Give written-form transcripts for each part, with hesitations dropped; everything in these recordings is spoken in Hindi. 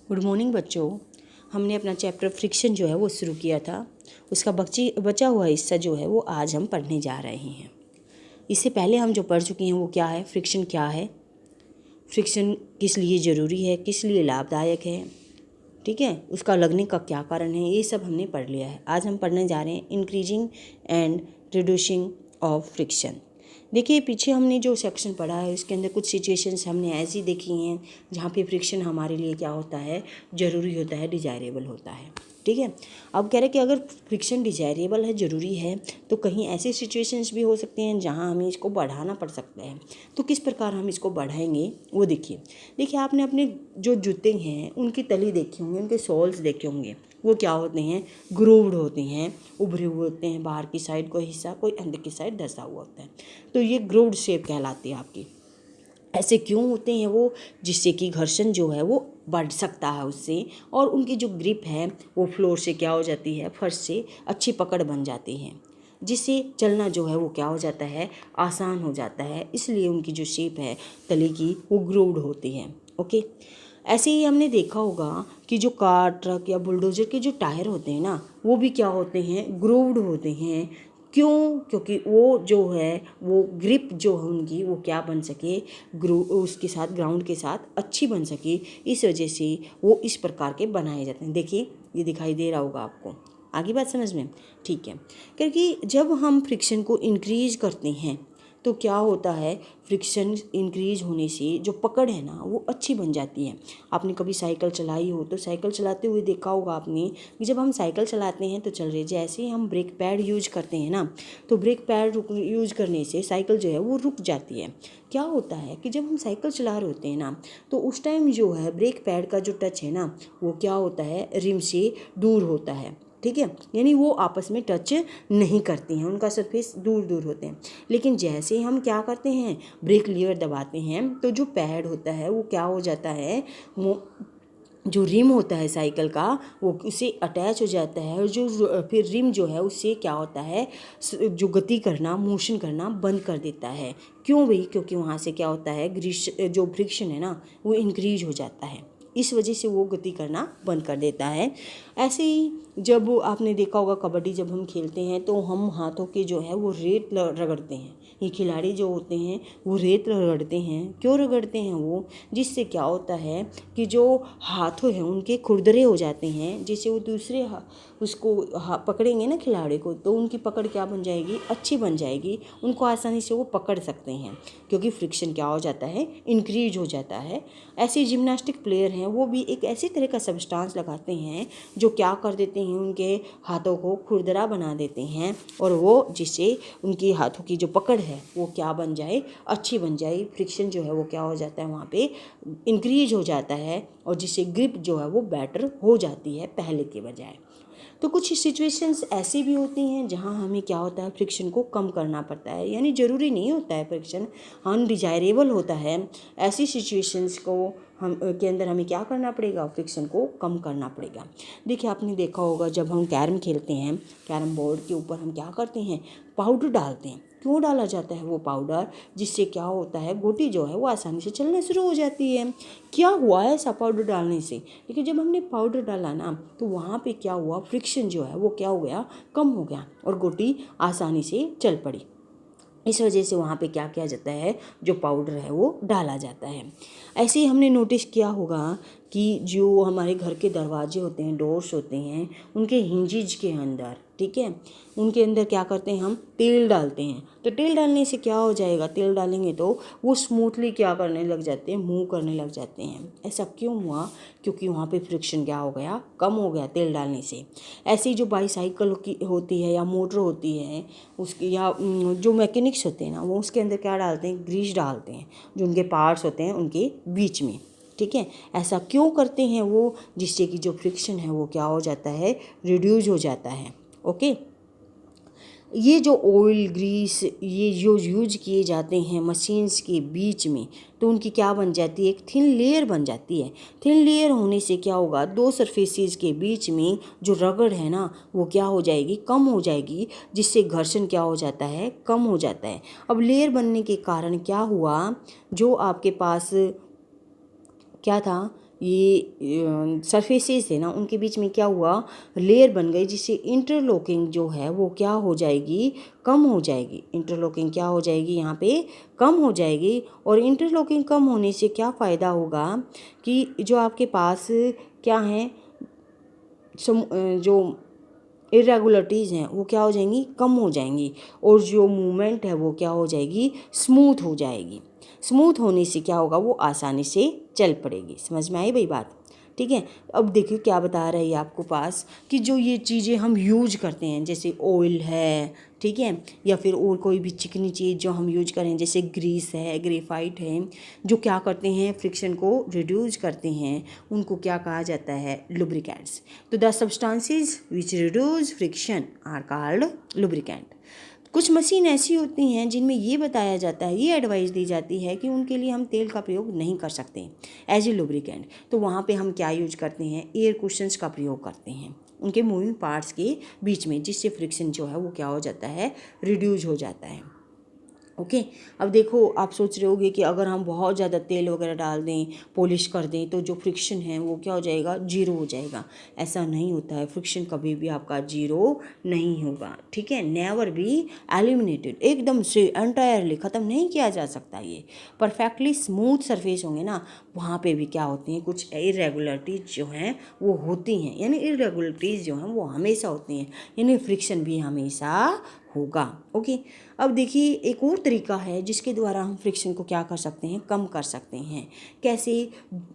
गुड मॉर्निंग बच्चों। हमने अपना चैप्टर फ्रिक्शन जो है वो शुरू किया था। उसका बचा हुआ हिस्सा जो है वो आज हम पढ़ने जा रहे हैं। इससे पहले हम जो पढ़ चुके हैं वो क्या है, फ्रिक्शन क्या है, फ्रिक्शन किस लिए ज़रूरी है, किस लिए लाभदायक है, ठीक है, उसका लगने का क्या कारण है, ये सब हमने पढ़ लिया है। आज हम पढ़ने जा रहे हैं increasing and reducing of friction. देखिए पीछे हमने जो सेक्शन पढ़ा है उसके अंदर कुछ सिचुएशंस हमने ऐसी देखी हैं जहाँ पे फ्रिक्शन हमारे लिए क्या होता है, ज़रूरी होता है, डिज़ायरेबल होता है, ठीक है। अब कह रहे कि अगर फ्रिक्शन डिज़ायरेबल है, ज़रूरी है, तो कहीं ऐसी सिचुएशंस भी हो सकती हैं जहाँ हमें इसको बढ़ाना पड़ सकता है। तो किस प्रकार हम इसको बढ़ाएंगे वो देखिए आपने अपने जो जूते हैं उनकी तली देखी होंगी, उनके सोल्स देखे होंगे, वो क्या होते हैं, ग्रूव्ड होते हैं, उभरे हुए होते हैं, बाहर की साइड कोई हिस्सा, कोई अंदर की साइड धंसा हुआ होता है, तो ये ग्रूव्ड शेप कहलाती है आपकी। ऐसे क्यों होते हैं वो, जिससे कि घर्षण जो है वो बढ़ सकता है उससे, और उनकी जो ग्रिप है वो फ्लोर से क्या हो जाती है, फर्श से अच्छी पकड़ बन जाती है, जिससे चलना जो है वो क्या हो जाता है, आसान हो जाता है। इसलिए उनकी जो शेप है तले की वो ग्रूव्ड होती है। ओके, ऐसे ही हमने देखा होगा कि जो कार, ट्रक या बुलडोजर के जो टायर होते हैं ना, वो भी क्या होते हैं, ग्रूव्ड होते हैं। क्यों? क्योंकि वो जो है वो ग्रिप जो है उनकी वो क्या बन सके, उसके साथ, ग्राउंड के साथ अच्छी बन सके, इस वजह से वो इस प्रकार के बनाए जाते हैं। देखिए ये दिखाई दे रहा होगा आपको, आगे बात समझ में, ठीक है। क्योंकि जब हम फ्रिक्शन को इंक्रीज करते हैं तो क्या होता है, फ्रिक्शन इंक्रीज होने से जो पकड़ है ना वो अच्छी बन जाती है। आपने कभी साइकिल चलाई हो तो साइकिल चलाते हुए देखा होगा आपने कि जब हम साइकिल चलाते हैं तो चल रहे, जैसे ही हम ब्रेक पैड यूज करते हैं ना, तो ब्रेक पैड यूज करने से साइकिल जो है वो रुक जाती है। क्या होता है कि जब हम साइकिल चला रहे होते हैं ना, तो उस टाइम जो है ब्रेक पैड का जो टच है ना वो क्या होता है, रिम से दूर होता है, ठीक है, यानी वो आपस में टच नहीं करती हैं, उनका सरफेस दूर दूर होते हैं। लेकिन जैसे हम क्या करते हैं, ब्रेक लीवर दबाते हैं, तो जो पैड होता है वो क्या हो जाता है, वो जो रिम होता है साइकिल का वो उससे अटैच हो जाता है, और जो फिर रिम जो है उससे क्या होता है, जो गति करना, मोशन करना बंद कर देता है। क्यों भाई? क्योंकि वहाँ से क्या होता है, जो फ्रिक्शन है ना वो इंक्रीज हो जाता है, इस वजह से वो गति करना बंद कर देता है। ऐसे ही जब आपने देखा होगा कबड्डी जब हम खेलते हैं तो हम हाथों के जो है वो रेत रगड़ते हैं। ये खिलाड़ी जो होते हैं वो रेत रगड़ते हैं। क्यों रगड़ते हैं वो? जिससे क्या होता है कि जो हाथों हैं उनके खुरदरे हो जाते हैं, जिससे वो दूसरे उसको पकड़ेंगे ना खिलाड़ी को, तो उनकी पकड़ क्या बन जाएगी, अच्छी बन जाएगी, उनको आसानी से वो पकड़ सकते हैं, क्योंकि फ्रिक्शन क्या हो जाता है, इंक्रीज हो जाता है। ऐसे जिम्नास्टिक प्लेयर हैं वो भी एक ऐसी तरह का सब्सटेंस लगाते हैं जो क्या कर देते हैं, उनके हाथों को खुरदरा बना देते हैं, और वो जिससे उनकी हाथों की जो पकड़ है वो क्या बन जाए, अच्छी बन जाए। फ्रिक्शन जो है वो क्या हो जाता है, वहाँ पे इंक्रीज हो जाता है, और जिससे ग्रिप जो है वो बेटर हो जाती है पहले के बजाय। तो कुछ सिचुएशंस ऐसी भी होती हैं जहां हमें क्या होता है, फ्रिक्शन को कम करना पड़ता है, यानी ज़रूरी नहीं होता है फ्रिक्शन, अनडिजायरेबल होता है। ऐसी सिचुएशंस को हम के अंदर हमें क्या करना पड़ेगा, फ्रिक्शन को कम करना पड़ेगा। देखिए आपने देखा होगा जब हम कैरम खेलते हैं, कैरम बोर्ड के ऊपर हम क्या करते हैं, पाउडर डालते हैं। क्यों डाला जाता है वो पाउडर? जिससे क्या होता है, गोटी जो है वो आसानी से चलना शुरू हो जाती है। क्या हुआ है ऐसा पाउडर डालने से? देखिए जब हमने पाउडर डाला ना तो वहाँ पे क्या हुआ, फ्रिक्शन जो है वो क्या हो गया, कम हो गया, और गोटी आसानी से चल पड़ी। इस वजह से वहाँ पे क्या किया जाता है, जो पाउडर है वो डाला जाता है। ऐसे ही हमने नोटिस किया होगा कि जो हमारे घर के दरवाजे होते हैं, डोर्स होते हैं, उनके हिंजेज के अंदर, ठीक है, उनके अंदर क्या करते हैं, हम तेल डालते हैं। तो तेल डालने से क्या हो जाएगा, तेल डालेंगे तो वो स्मूथली क्या करने लग जाते हैं, मूव करने लग जाते हैं। ऐसा क्यों हुआ? क्योंकि वहाँ पे फ्रिक्शन क्या हो गया, कम हो गया तेल डालने से। ऐसे ही जो बाईसाइकिल की होती है या मोटर होती है उसकी, या जो मैकेनिक्स होते हैं ना वो उसके अंदर क्या डालते हैं, ग्रीस डालते हैं, जो उनके पार्ट्स होते हैं उनके बीच में, ठीक है। ऐसा क्यों करते हैं वो? जिससे कि जो फ्रिक्शन है वो क्या हो जाता है, रिड्यूस हो जाता है। ओके, ये जो ऑयल, ग्रीस, ये जो यूज किए जाते हैं मशीन्स के बीच में, तो उनकी क्या बन जाती है, एक थिन लेयर बन जाती है। थिन लेयर होने से क्या होगा, दो सरफेसेस के बीच में जो रगड़ है ना वो क्या हो जाएगी, कम हो जाएगी, जिससे घर्षण क्या हो जाता है, कम हो जाता है। अब लेयर बनने के कारण क्या हुआ, जो आपके पास क्या था ये सरफेसेस है ना उनके बीच में क्या हुआ, लेयर बन गई, जिससे इंटरलॉकिंग जो है वो क्या हो जाएगी, कम हो जाएगी। इंटरलॉकिंग क्या हो जाएगी, यहाँ पे कम हो जाएगी। और इंटरलॉकिंग कम होने से क्या फ़ायदा होगा कि जो आपके पास क्या है, जो इरेगुलरिटीज़ हैं वो क्या हो जाएंगी, कम हो जाएंगी। और जो मूवमेंट है वो क्या हो जाएगी, स्मूथ हो जाएगी। स्मूथ होने से क्या होगा, वो आसानी से चल पड़ेगी। समझ में आई भाई बात? ठीक है। अब देखिए क्या बता रहा है ये आपको पास कि जो ये चीज़ें हम यूज करते हैं, जैसे ऑयल है, ठीक है, या फिर और कोई भी चिकनी चीज़ जो हम यूज करें, जैसे ग्रीस है, ग्रेफाइट है, जो क्या करते हैं, फ्रिक्शन को रिड्यूस करते हैं, उनको क्या कहा जाता है, लुब्रिकेंट्स। तो the substances which reduce friction are called lubricant. कुछ मशीन ऐसी होती हैं जिनमें ये बताया जाता है, ये एडवाइस दी जाती है कि उनके लिए हम तेल का प्रयोग नहीं कर सकते एज ए लुब्रिकेंट। तो वहाँ पे हम क्या यूज करते हैं, एयर कुशन्स का प्रयोग करते हैं उनके मूविंग पार्ट्स के बीच में, जिससे फ्रिक्शन जो है वो क्या हो जाता है, रिड्यूस हो जाता है। ओके। अब देखो आप सोच रहे होगे कि अगर हम बहुत ज़्यादा तेल वगैरह डाल दें, पॉलिश कर दें, तो जो फ्रिक्शन है वो क्या हो जाएगा, जीरो हो जाएगा। ऐसा नहीं होता है, फ्रिक्शन कभी भी आपका जीरो नहीं होगा। ठीक है, नेवर बी एलिमिनेटेड, एकदम से एंटायरली ख़त्म नहीं किया जा सकता। ये परफेक्टली स्मूथ सरफेस होंगे ना, वहाँ पे भी क्या होती हैं, कुछ इरेगुलरिटीज़ जो हैं वो होती हैं, यानी इरेगुलरिटीज़ जो हैं वो हमेशा होती हैं, यानी फ्रिक्शन भी हमेशा होगा। ओके। अब देखिए एक और तरीका है जिसके द्वारा हम फ्रिक्शन को क्या कर सकते हैं, कम कर सकते हैं। कैसे?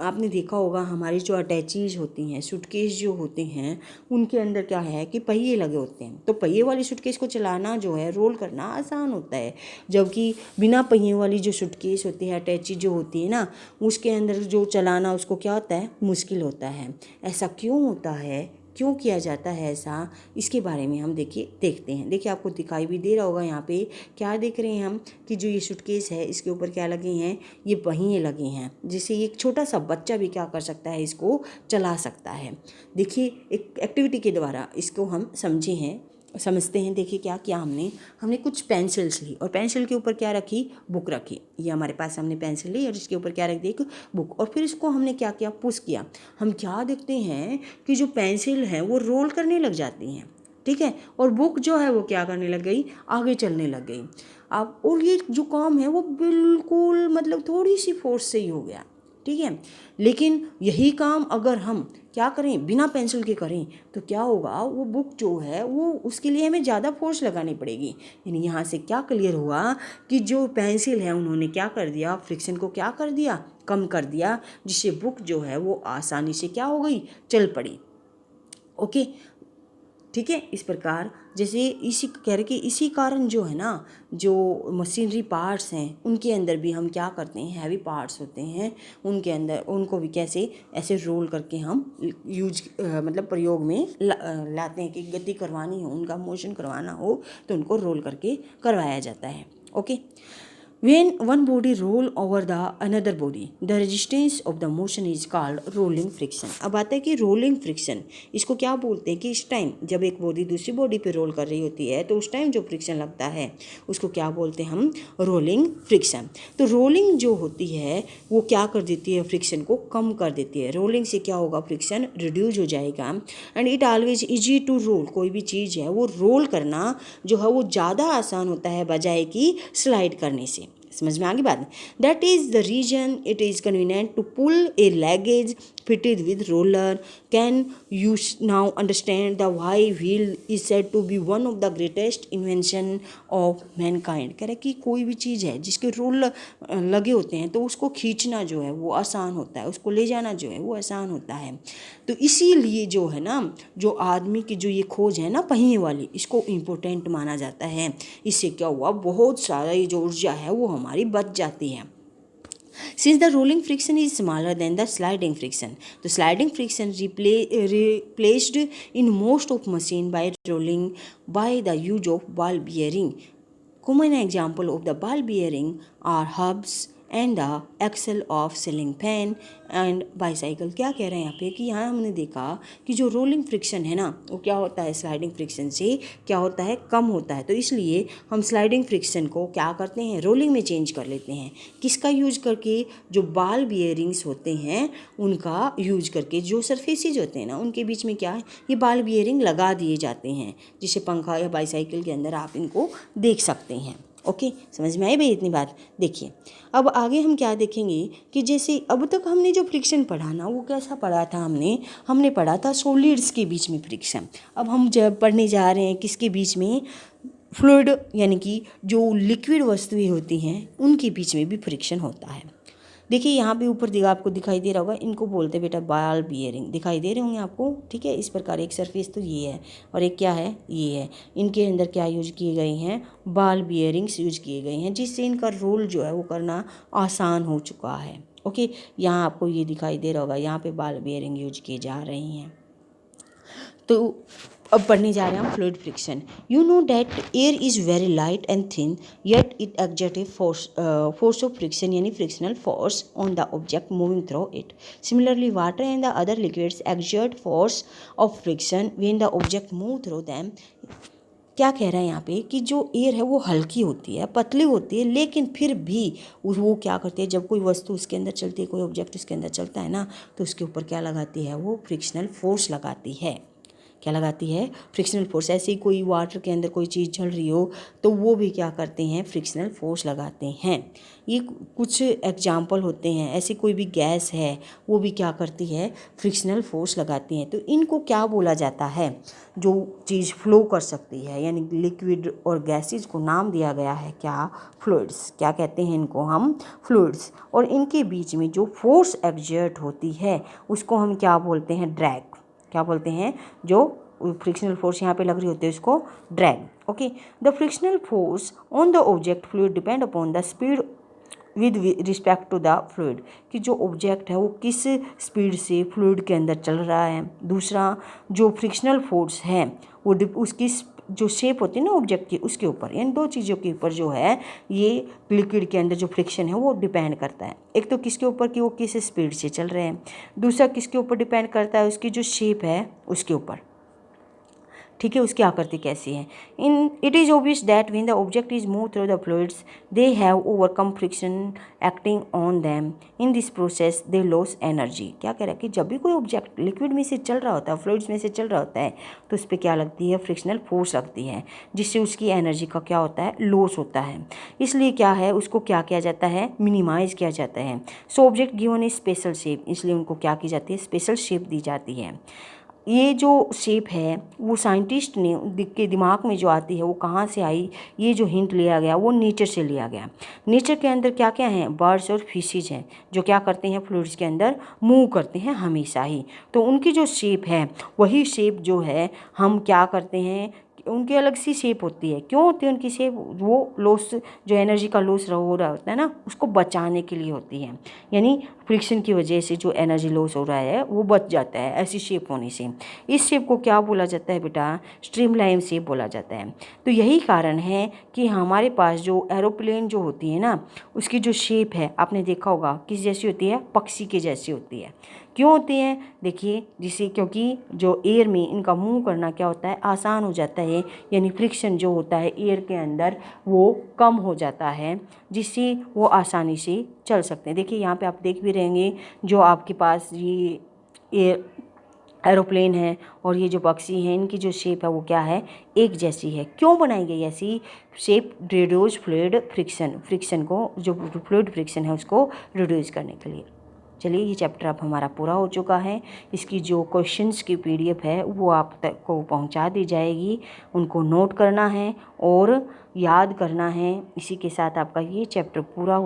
आपने देखा होगा हमारी जो अटैचीज होती हैं, सूटकेस जो होते हैं, उनके अंदर क्या है कि पहिए लगे होते हैं। तो पहिए वाली सूटकेस को चलाना जो है, रोल करना आसान होता है, जबकि बिना पहिए वाली जो सूटकेस होती है, अटैची जो होती है ना, उसके अंदर जो चलाना उसको क्या होता है, मुश्किल होता है। ऐसा क्यों होता है, क्यों किया जाता है ऐसा, इसके बारे में हम देखते हैं। देखिए आपको दिखाई भी दे रहा होगा यहाँ पे क्या देख रहे हैं हम, कि जो ये सूटकेस है इसके ऊपर क्या लगे हैं, ये पहिए लगे हैं, जिससे एक छोटा सा बच्चा भी क्या कर सकता है, इसको चला सकता है। देखिए एक एक्टिविटी के द्वारा इसको हम समझते हैं। देखिए क्या किया हमने कुछ पेंसिल्स ली और पेंसिल के ऊपर क्या रखी, बुक रखी। ये हमारे पास हमने पेंसिल ली और इसके ऊपर क्या रख दी, एक बुक। और फिर इसको हमने क्या किया, पुश किया। हम क्या देखते हैं कि जो पेंसिल है वो रोल करने लग जाती हैं, ठीक है, और बुक जो है वो क्या करने लग गई, आगे चलने लग गई। अब और ये जो काम है वो बिल्कुल मतलब थोड़ी सी फोर्स से ही हो गया, ठीक है। लेकिन यही काम अगर हम क्या करें, बिना पेंसिल के करें, तो क्या होगा, वो बुक जो है वो उसके लिए हमें ज़्यादा फोर्स लगानी पड़ेगी। यानी यहाँ से क्या क्लियर हुआ कि जो पेंसिल है उन्होंने क्या कर दिया, फ्रिक्शन को क्या कर दिया, कम कर दिया, जिससे बुक जो है वो आसानी से क्या हो गई, चल पड़ी। ओके, ठीक है। इस प्रकार जैसे इसी कह रहे कि इसी कारण जो है ना, जो मशीनरी पार्ट्स हैं उनके अंदर भी हम क्या करते हैं, हैवी पार्ट्स होते हैं उनके अंदर, उनको भी कैसे ऐसे रोल करके हम मतलब प्रयोग में लाते हैं। कि गति करवानी हो, उनका मोशन करवाना हो, तो उनको रोल करके करवाया जाता है। Okay. When one body roll over the another body, the resistance of the motion is called rolling friction. अब आता है कि rolling friction, इसको क्या बोलते हैं कि इस टाइम जब एक बॉडी दूसरी बॉडी पे रोल कर रही होती है तो उस टाइम जो फ्रिक्शन लगता है उसको क्या बोलते हैं हम, रोलिंग फ्रिक्शन। तो रोलिंग जो होती है वो क्या कर देती है, फ्रिक्शन को कम कर देती है। रोलिंग से क्या होगा, फ्रिक्शन रिड्यूस हो जाएगा। And it always easy to roll, कोई भी चीज़ है वो रोल करना जो है वो ज़्यादा आसान होता है बजाय कि स्लाइड करने से। समझ में आ गई बात? That is the reason it is convenient to pull a luggage fitted with roller. Can you now understand the why wheel is said to be one of the greatest invention of mankind? कह रहे कि कोई भी चीज़ है जिसके रोल लगे होते हैं तो उसको खींचना जो है वो आसान होता है, उसको ले जाना जो है वो आसान होता है। तो इसीलिए जो है ना, जो आदमी की जो ये खोज है ना पहिए वाली, इसको इम्पोर्टेंट माना जाता है। इससे क्या हुआ, बहुत सारा ये जो ऊर्जा है वो हमारी बच जाती है। Since the rolling friction is smaller than the sliding friction, the sliding friction replaced in most of machine by rolling by the use of ball bearing. Common example of the ball bearing are hubs and the axle of ceiling fan and bicycle. क्या कह रहे हैं यहाँ पे कि यहाँ हमने देखा कि जो रोलिंग फ्रिक्शन है ना वो क्या होता है, स्लाइडिंग फ्रिक्शन से क्या होता है, कम होता है। तो इसलिए हम स्लाइडिंग फ्रिक्शन को क्या करते हैं, रोलिंग में चेंज कर लेते हैं। किसका यूज करके, जो बॉल बियरिंग्स होते हैं उनका यूज करके। जो सरफेसेज होते हैं ना उनके बीच में क्या है, ये बॉल बियरिंग लगा दिए जाते हैं, जिसे पंखा या बाईसाइकिल के अंदर आप इनको देख सकते हैं। ओके, समझ में आई भाई इतनी बात। देखिए अब आगे हम क्या देखेंगे कि जैसे अब तक हमने जो फ्रिक्शन पढ़ा ना वो कैसा पढ़ा था, हमने पढ़ा था सॉलिड्स के बीच में फ्रिक्शन। अब हम जब पढ़ने जा रहे हैं किसके बीच में, फ्लूइड यानी कि जो लिक्विड वस्तुएं होती हैं उनके बीच में भी फ्रिक्शन होता है। देखिए यहाँ पे ऊपर आपको दिखाई दे रहा होगा, इनको बोलते हैं बेटा बॉल बियरिंग, दिखाई दे रहे होंगे आपको। ठीक है, इस प्रकार एक सरफेस तो ये है और एक क्या है, ये है। इनके अंदर क्या यूज किए गए हैं, बॉल बियरिंग्स यूज किए गए हैं, जिससे इनका रोल जो है वो करना आसान हो चुका है। ओके, यहाँ आपको ये दिखाई दे रहा होगा, यहाँ पे बॉल बियरिंग यूज किए जा रही हैं। तो अब पढ़ने जा रहे हैं हम fluid friction. You know that air is very light and thin yet it exert a force of friction यानी frictional force on the object moving through it. Similarly water and the other liquids exert force of friction when the object move through them. क्या कह रहा है यहाँ पे कि जो एयर है वो हल्की होती है, पतली होती है, लेकिन फिर भी वो क्या करती है, जब कोई वस्तु उसके अंदर चलती है, कोई ऑब्जेक्ट उसके अंदर चलता है ना, तो उसके ऊपर क्या लगाती है, वो फ्रिक्शनल फोर्स लगाती है। क्या लगाती है, फ्रिक्शनल फोर्स। ऐसे ही कोई वाटर के अंदर कोई चीज़ चल रही हो तो वो भी क्या करते हैं, फ्रिक्शनल फोर्स लगाते हैं। ये कुछ एग्जाम्पल होते हैं। ऐसी कोई भी गैस है वो भी क्या करती है, फ्रिक्शनल फोर्स लगाती हैं। तो इनको क्या बोला जाता है, जो चीज़ फ्लो कर सकती है, यानी लिक्विड और गैसेज को नाम दिया गया है क्या, फ्लूइड्स। क्या कहते हैं इनको हम, फ्लूइड्स। और इनके बीच में जो फोर्स एक्सर्ट होती है उसको हम क्या बोलते हैं, ड्रैग। क्या बोलते हैं, जो फ्रिक्शनल फोर्स यहाँ पे लग रही होती है उसको drag. Okay, the frictional force on the object fluid depend upon the speed with respect to the fluid, कि जो ऑब्जेक्ट है वो किस स्पीड से फ्लूइड के अंदर चल रहा है। दूसरा, जो फ्रिक्शनल फोर्स है वो उसकी जो शेप होती है ना ऑब्जेक्ट की, उसके ऊपर, इन दो चीज़ों के ऊपर जो है ये लिक्विड के अंदर जो फ्रिक्शन है वो डिपेंड करता है। एक तो किसके ऊपर कि वो किस स्पीड से चल रहे हैं, दूसरा किसके ऊपर डिपेंड करता है, उसकी जो शेप है उसके ऊपर। ठीक है, उसकी आकृति कैसी है। In it is obvious that when the object is move through the fluids they have overcome friction acting on them. In this process they loss energy. क्या कह रहा है कि जब भी कोई ऑब्जेक्ट लिक्विड में से चल रहा होता है, फ्लूइड्स में से चल रहा होता है, तो उस पर क्या लगती है, फ्रिक्शनल फोर्स लगती है, जिससे उसकी एनर्जी का क्या होता है, लॉस होता है। इसलिए क्या है, उसको क्या किया जाता है, मिनिमाइज किया जाता है। सो ऑब्जेक्ट गिवन ए स्पेशल शेप, इसलिए उनको क्या की जाती है, स्पेशल शेप दी जाती है। ये जो शेप है वो साइंटिस्ट ने के दिमाग में जो आती है वो कहाँ से आई, ये जो हिंट लिया गया वो नेचर से लिया गया। नेचर के अंदर क्या क्या हैं, बर्ड्स और फिशेज हैं जो क्या करते हैं, फ्लूइड्स के अंदर मूव करते हैं हमेशा ही। तो उनकी जो शेप है वही शेप जो है हम क्या करते हैं, उनकी अलग सी शेप होती है। क्यों होती है उनकी शेप, वो लॉस, जो एनर्जी का लॉस हो रहा होता है ना, उसको बचाने के लिए होती है। यानी फ्रिक्शन की वजह से जो एनर्जी लॉस हो रहा है वो बच जाता है ऐसी शेप होने से। इस शेप को क्या बोला जाता है बेटा, स्ट्रीमलाइन शेप बोला जाता है। तो यही कारण है कि हमारे पास जो एरोप्लेन जो होती है ना, उसकी जो शेप है आपने देखा होगा किस जैसी होती है, पक्षी के जैसी होती है। क्यों होती है, देखिए जिसे, क्योंकि जो एयर में इनका मूव करना क्या होता है, आसान हो जाता है, यानी फ्रिक्शन जो होता है एयर के अंदर वो कम हो जाता है, जिससे वो आसानी से चल सकते हैं। देखिए यहाँ पे आप देख भी रहेंगे, जो आपके पास ये एरोप्लेन है और ये जो पक्षी हैं, इनकी जो शेप है वो क्या है, एक जैसी है। क्यों बनाई गई ऐसी शेप, रिड्यूस फ्लूइड फ्रिक्शन को, जो फ्लूइड फ्रिक्शन है उसको रिड्यूस करने के लिए। चलिए ये चैप्टर अब हमारा पूरा हो चुका है। इसकी जो क्वेश्चंस की PDF है वो आप तक को पहुंचा दी जाएगी, उनको नोट करना है और याद करना है। इसी के साथ आपका ये चैप्टर पूरा